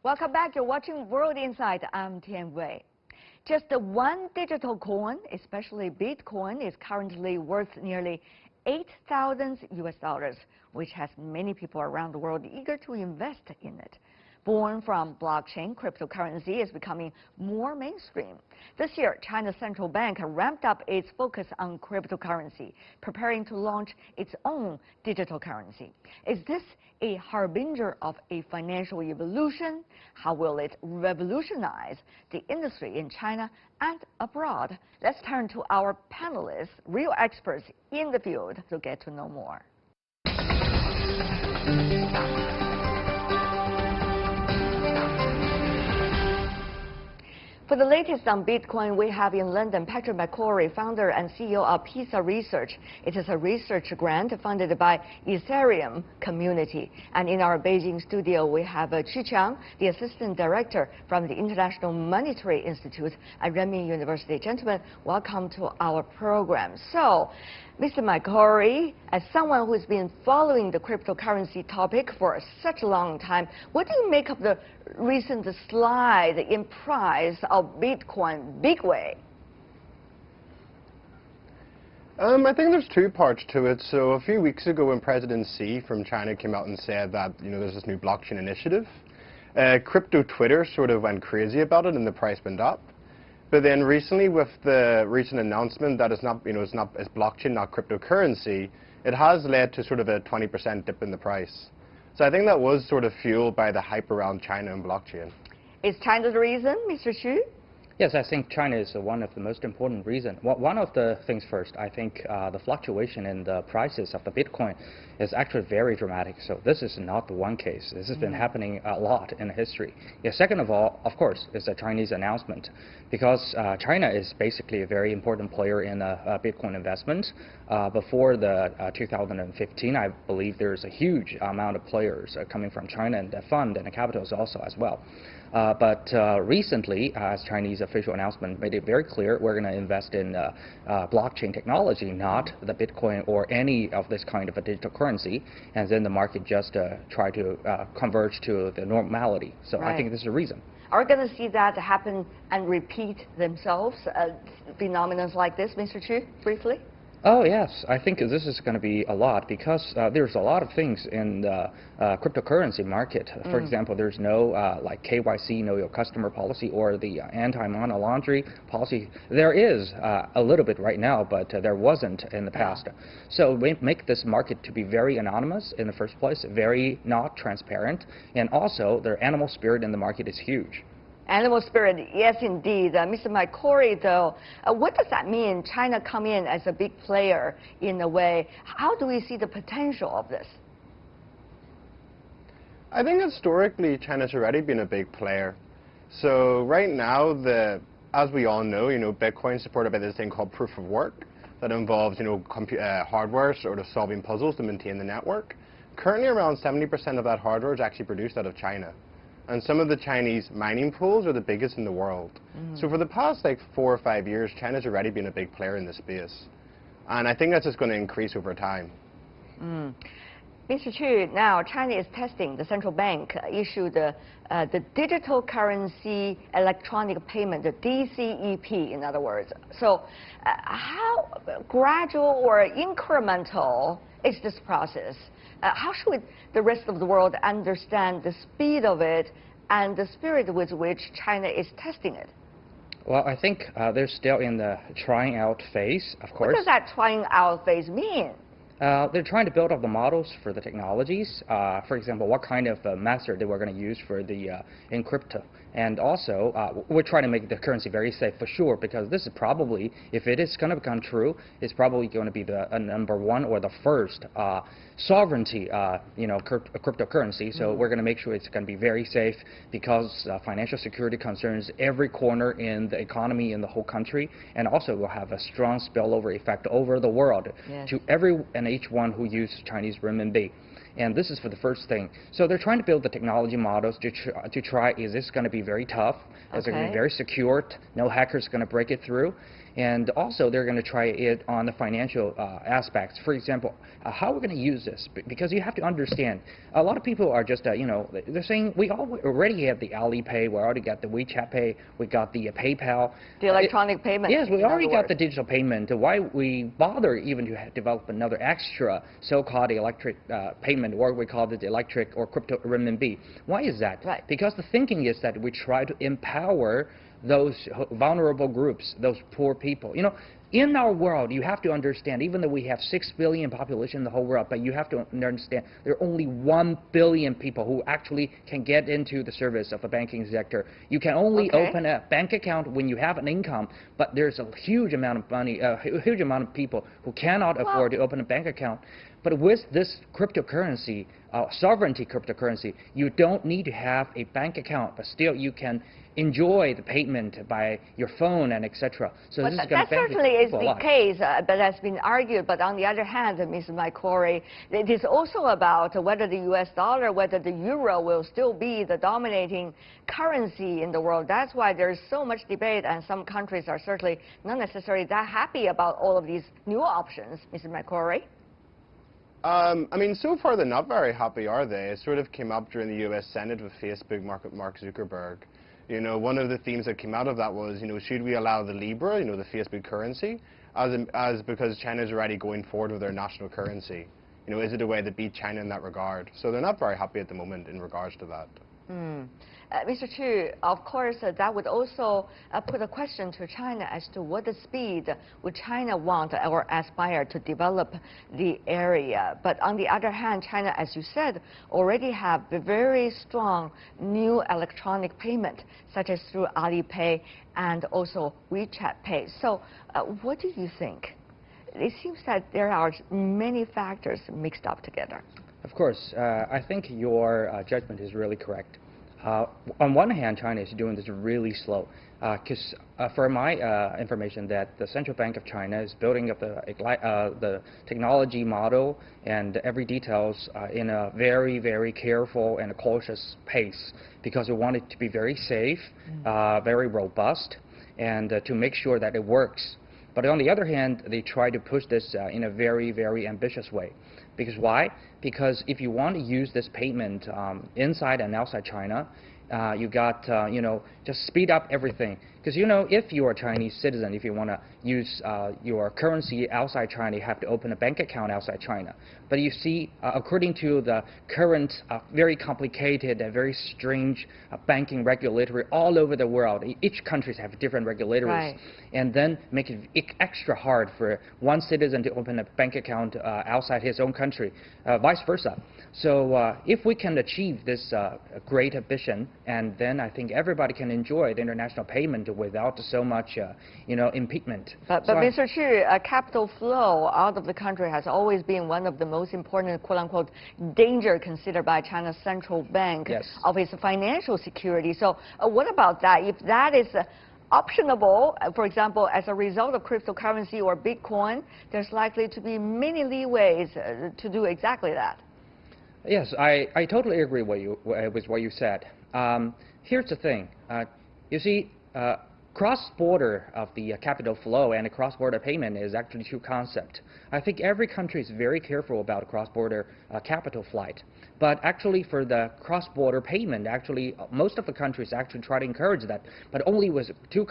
Welcome back. You're watching World Insight. I'm Tian Wei. Just one digital coin, especially Bitcoin, is currently worth nearly 8,000 US dollars, which has many people around the world eager to invest in it. Born from blockchain, cryptocurrency is becoming more mainstream. This year, China's central bank ramped up its focus on cryptocurrency, preparing to launch its own digital currency. Is this a harbinger of a financial evolution? How will it revolutionize the industry in China and abroad? Let's turn to our panelists, real experts in the field, to get to know more. For the latest on Bitcoin, we have in London Patrick McCrory, founder and CEO of PISA Research. It is a research grant funded by Ethereum community. And in our Beijing studio, we have Qu Qiang, the assistant director from the International Monetary Institute at Renmin University. Gentlemen, welcome to our program. So, Mr. McCrory, as someone who's been following the cryptocurrency topic for such a long time, what do you make of the recent slide in price of Bitcoin big way? I think there's two parts to it. So a few weeks ago when President Xi from China came out and said that, there's this new blockchain initiative, crypto Twitter sort of went crazy about it and the price went up. But then recently, with the recent announcement that it's blockchain, not cryptocurrency, it has led to sort of a 20% dip in the price. So I think that was sort of fueled by the hype around China and blockchain. Is China the reason, Mr. Xu? Yes, I think China is one of the most important reasons. One of the things first, I think the fluctuation in the prices of the Bitcoin is actually very dramatic. So this is not the one case. This has been happening a lot in history. Yeah, second of all, of course, is the Chinese announcement, because China is basically a very important player in Bitcoin investment. Before the 2015, I believe there's a huge amount of players coming from China, and the fund and the capitals also as well. But recently, as Chinese official announcement made it very clear, we're going to invest in blockchain technology, not the Bitcoin or any of this kind of a digital currency, and then the market just try to converge to the normality. So I think this is the reason. Are we going to see that happen and repeat themselves, phenomena like this, Mr. Chu, briefly? Oh, yes. I think this is going to be a lot because there's a lot of things in the cryptocurrency market. For example, there's no like KYC, know your customer policy, or the anti-money laundering policy. There is a little bit right now, but there wasn't in the past. So we make this market to be very anonymous in the first place, very not transparent, and also the animal spirit in the market is huge. Animal spirit, yes, indeed. Mr. McCrory, though, what does that mean? China come in as a big player in a way. How do we see the potential of this? I think historically China's already been a big player. So right now, as we all know, Bitcoin is supported by this thing called proof of work that involves, hardware sort of solving puzzles to maintain the network. Currently, around 70% of that hardware is actually produced out of China. And some of the Chinese mining pools are the biggest in the world. So for the past 4 or 5 years, China's already been a big player in this space. And I think that's just going to increase over time. Mr. Chu, now China is testing, the central bank issued the digital currency electronic payment, the DCEP in other words. So how gradual or incremental is this process? How should the rest of the world understand the speed of it and the spirit with which China is testing it? Well, I think they're still in the trying out phase, of course. What does that trying out phase mean? They're trying to build up the models for the technologies. For example, what kind of method they were going to use for the encrypto. And also, we're trying to make the currency very safe for sure, because this is probably, if it is going to become true, it's probably going to be the number one or the first sovereignty, cryptocurrency. So we're going to make sure it's going to be very safe, because financial security concerns every corner in the economy in the whole country, and also will have a strong spillover effect over the world to every and each one who uses Chinese renminbi. And this is for the first thing. So they're trying to build the technology models to try, is this going to be very tough? Is it going to be very secure? No hacker's going to break it through? And also, they're going to try it on the financial aspects. For example, how we're going to use this? Because you have to understand, a lot of people are just, they're saying we already have the Alipay, we already got the WeChat Pay, we got the PayPal. The electronic payment. Yes, we already got the digital payment. Why we bother even to develop another extra so-called electric payment, or we call it electric or crypto renminbi? Why is that? Right. Because the thinking is that we try to empower those vulnerable groups, those poor people. In our world, you have to understand, even though we have 6 billion population in the whole world, but you have to understand there are only 1 billion people who actually can get into the service of the banking sector. You can only open a bank account when you have an income, but there's a huge amount of money, a huge amount of people who cannot afford to open a bank account. But with this cryptocurrency, sovereignty cryptocurrency, you don't need to have a bank account, but still you can enjoy the payment by your phone and etc. So this is going to benefit that certainly is the case, but that's been argued. But on the other hand, Ms. McCrory, it is also about whether the U.S. dollar, whether the euro will still be the dominating currency in the world. That's why there's so much debate, and some countries are certainly not necessarily that happy about all of these new options. Ms. McCrory? I mean, so far they're not very happy, are they? It sort of came up during the U.S. Senate with Facebook Mark Zuckerberg. One of the themes that came out of that was, should we allow the Libra, the Facebook currency, as because China's already going forward with their national currency? Is it a way to beat China in that regard? So they're not very happy at the moment in regards to that. Mr. Chu, of course, that would also put a question to China as to what the speed would China want or aspire to develop the area. But on the other hand, China, as you said, already have a very strong new electronic payment, such as through Alipay and also WeChat Pay. So what do you think? It seems that there are many factors mixed up together. Of course, I think your judgment is really correct. On one hand, China is doing this really slow. Because for my information, that the Central Bank of China is building up the technology model and every details in a very, very careful and cautious pace, because we want it to be very safe, very robust, and to make sure that it works. But on the other hand, they try to push this in a very, very ambitious way. Because why? Because if you want to use this payment inside and outside China, you got, just speed up everything. Because, if you're a Chinese citizen, if you want to use your currency outside China, you have to open a bank account outside China. But you see, according to the current very complicated and very strange banking regulatory all over the world, each country have different regulators. Right. And then make it extra hard for one citizen to open a bank account outside his own country, vice versa. So if we can achieve this great ambition, and then I think everybody can enjoy the international payment without so much, impediment. But Mr. Chu, capital flow out of the country has always been one of the most important, quote-unquote, danger considered by China's central bank of its financial security. So what about that? If that is optionable, for example, as a result of cryptocurrency or Bitcoin, there's likely to be many leeways to do exactly that. Yes, I totally agree with what you said. Here's the thing. You see, cross-border of the capital flow and the cross-border payment is actually two concepts. I think every country is very careful about cross-border capital flight. But actually for the cross-border payment, actually most of the countries actually try to encourage that, but only with two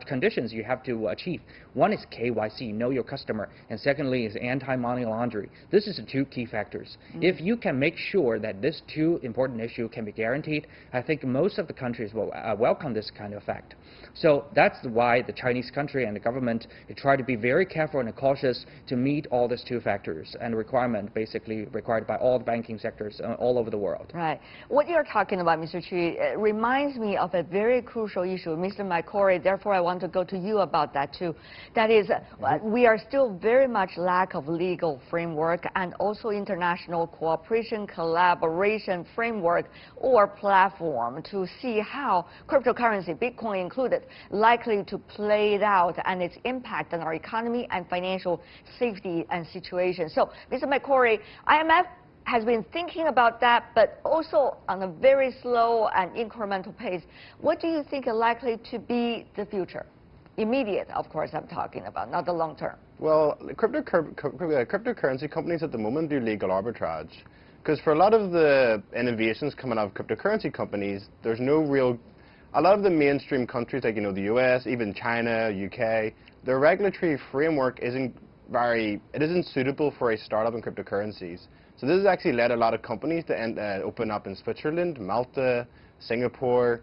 conditions you have to achieve. One is KYC, know your customer, and secondly is anti-money laundering. This is the two key factors. If you can make sure that these two important issues can be guaranteed, I think most of the countries will welcome this kind of fact. So that's why the Chinese country and the government try to be very careful and cautious to meet all these two factors and requirement basically required by all the banking sectors all over the world. Right. What you're talking about, Mr. Chu, reminds me of a very crucial issue. Mr. McCrory, therefore I want to go to you about that too. That is, we are still very much lack of legal framework and also international cooperation, collaboration framework or platform to see how cryptocurrency, Bitcoin included, likely to play it out and its impact on our economy and financial safety and situation. So, Mr. McCrory, IMF has been thinking about that, but also on a very slow and incremental pace. What do you think are likely to be the future? Immediate, of course, I'm talking about, not the long term. Well, cryptocurrency companies at the moment do legal arbitrage. Because for a lot of the innovations coming out of cryptocurrency companies, there's no real... A lot of the mainstream countries, like, the US, even China, UK, their regulatory framework isn't suitable for a startup in cryptocurrencies. So this has actually led a lot of companies to open up in Switzerland, Malta, Singapore,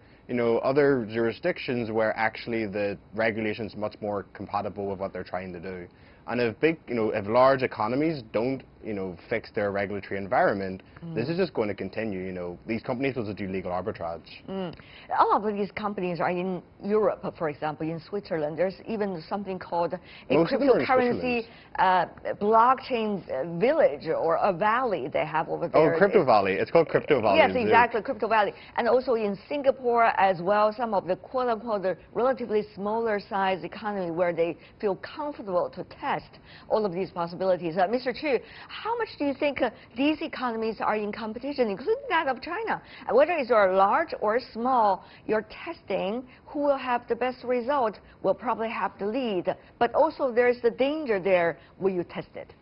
other jurisdictions where actually the regulation's much more compatible with what they're trying to do. And if large economies don't, fix their regulatory environment, this is just going to continue. These companies will just do legal arbitrage. A lot of these companies are in Europe, for example, in Switzerland. There's even something called a cryptocurrency blockchain village or a valley they have over there. Oh, Crypto Valley. It's called Crypto Valley. Yes, exactly, Crypto Valley. And also in Singapore as well, some of the quote-unquote the relatively smaller size economy where they feel comfortable to test all of these possibilities. Mr. Chu, how much do you think these economies are in competition, including that of China? Whether it's large or small, you're testing who will have the best result will probably have the lead. But also there's the danger there where you test it.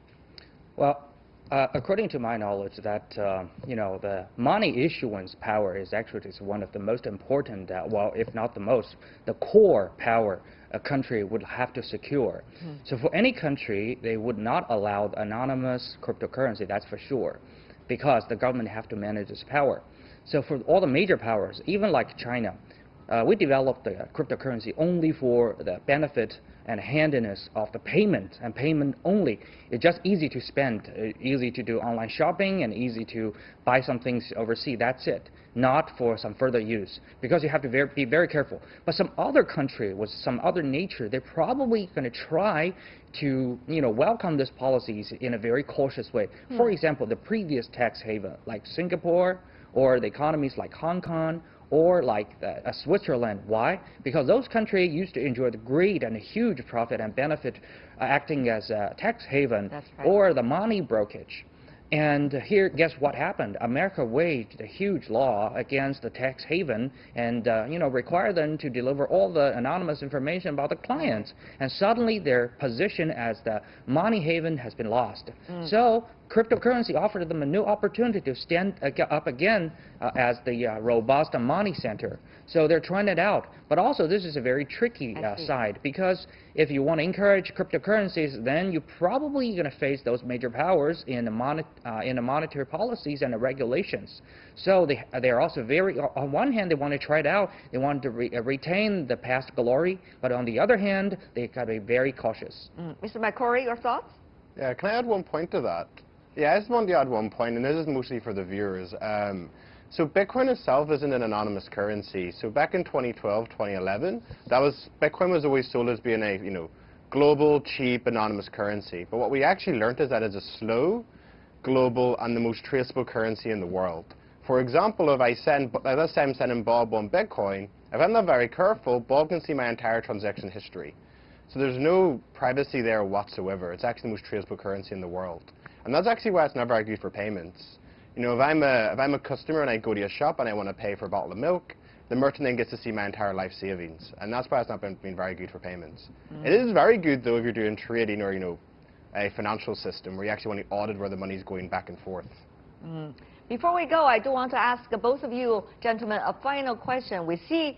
Well, according to my knowledge, that the money issuance power is actually one of the most important, well, if not the most, the core power a country would have to secure. So for any country, they would not allow anonymous cryptocurrency, that's for sure, because the government have to manage its power. So for all the major powers, even like China, we developed the cryptocurrency only for the benefit and handiness of the payment, and payment only. It's just easy to spend, easy to do online shopping, and easy to buy some things overseas. That's it. Not for some further use, because you have to be very careful. But some other country with some other nature, they're probably going to try to welcome these policies in a very cautious way. For example, the previous tax haven like Singapore, or the economies like Hong Kong, or like Switzerland. Why? Because those countries used to enjoy the great and huge profit and benefit acting as a tax haven or the money brokerage. And here, guess what happened? America waged a huge law against the tax haven and required them to deliver all the anonymous information about the clients. And suddenly their position as the money haven has been lost. So cryptocurrency offered them a new opportunity to stand up again as the robust money center. So they're trying it out. But also this is a very tricky side, because if you want to encourage cryptocurrencies, then you're probably going to face those major powers in the monetary policies and the regulations. So they're also very, on one hand, they want to try it out. They want to retain the past glory. But on the other hand, they've got to be very cautious. Mr. McCrory, your thoughts? Yeah, can I add one point to that? Yeah, I just want to add one point, and this is mostly for the viewers. So Bitcoin itself isn't an anonymous currency. So back in 2012, 2011, Bitcoin was always sold as being a global, cheap, anonymous currency. But what we actually learned is that it's a slow, global, and the most traceable currency in the world. For example, let's say I'm sending Bob one Bitcoin, if I'm not very careful, Bob can see my entire transaction history. So there's no privacy there whatsoever. It's actually the most traceable currency in the world. And that's actually why it's not very good for payments. If I'm a customer and I go to a shop and I want to pay for a bottle of milk, the merchant then gets to see my entire life savings. And that's why it's not been very good for payments. It is very good, though, if you're doing trading or, a financial system where you actually want to audit where the money's going back and forth. Before we go, I do want to ask both of you, gentlemen, a final question. We see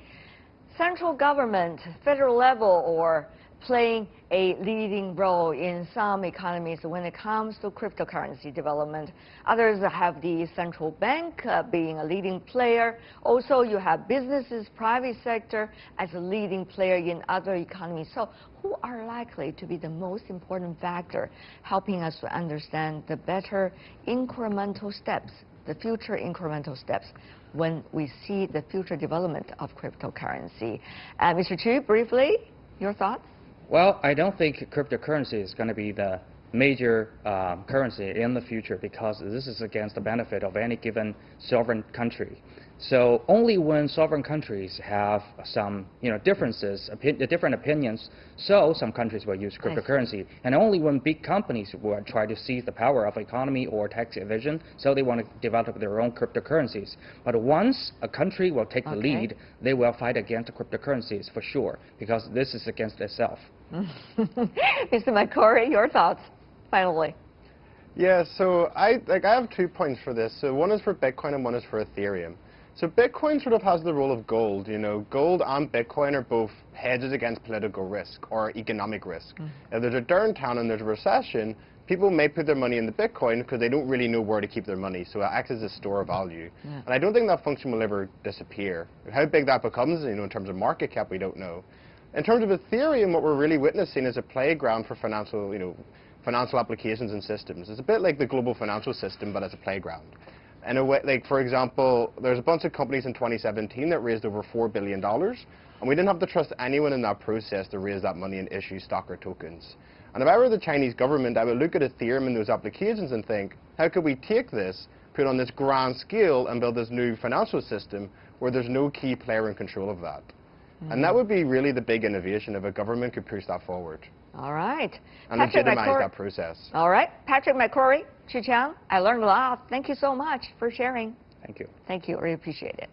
central government, federal level, or playing a leading role in some economies when it comes to cryptocurrency development. Others have the central bank being a leading player. Also, you have businesses, private sector as a leading player in other economies. So who are likely to be the most important factor helping us to understand the better incremental steps, the future incremental steps when we see the future development of cryptocurrency? Mr. Chu, briefly, your thoughts? Well, I don't think cryptocurrency is going to be the major currency in the future, because this is against the benefit of any given sovereign country. So only when sovereign countries have some, differences, different opinions, so some countries will use cryptocurrency. And only when big companies will try to seize the power of economy or tax evasion, so they want to develop their own cryptocurrencies. But once a country will take the lead, they will fight against cryptocurrencies for sure, because this is against itself. Mr. McCurry, your thoughts, finally. Yeah, so I have 2 points for this. So one is for Bitcoin and one is for Ethereum. So Bitcoin sort of has the role of gold. Gold and Bitcoin are both hedges against political risk or economic risk. If there's a downturn and there's a recession, people may put their money in the Bitcoin because they don't really know where to keep their money. So it acts as a store of value. And I don't think that function will ever disappear. How big that becomes, in terms of market cap, we don't know. In terms of Ethereum, what we're really witnessing is a playground for financial applications and systems. It's a bit like the global financial system, but as a playground. In a way, like for example, there's a bunch of companies in 2017 that raised over $4 billion, and we didn't have to trust anyone in that process to raise that money and issue stock or tokens. And if I were the Chinese government, I would look at Ethereum and those applications and think, how could we take this, put it on this grand scale, and build this new financial system where there's no key player in control of that? And that would be really the big innovation if a government could push that forward. All right. And legitimize that process. All right. Patrick McCurry, Chi Chang, I learned a lot. Thank you so much for sharing. Thank you. Thank you. I really appreciate it.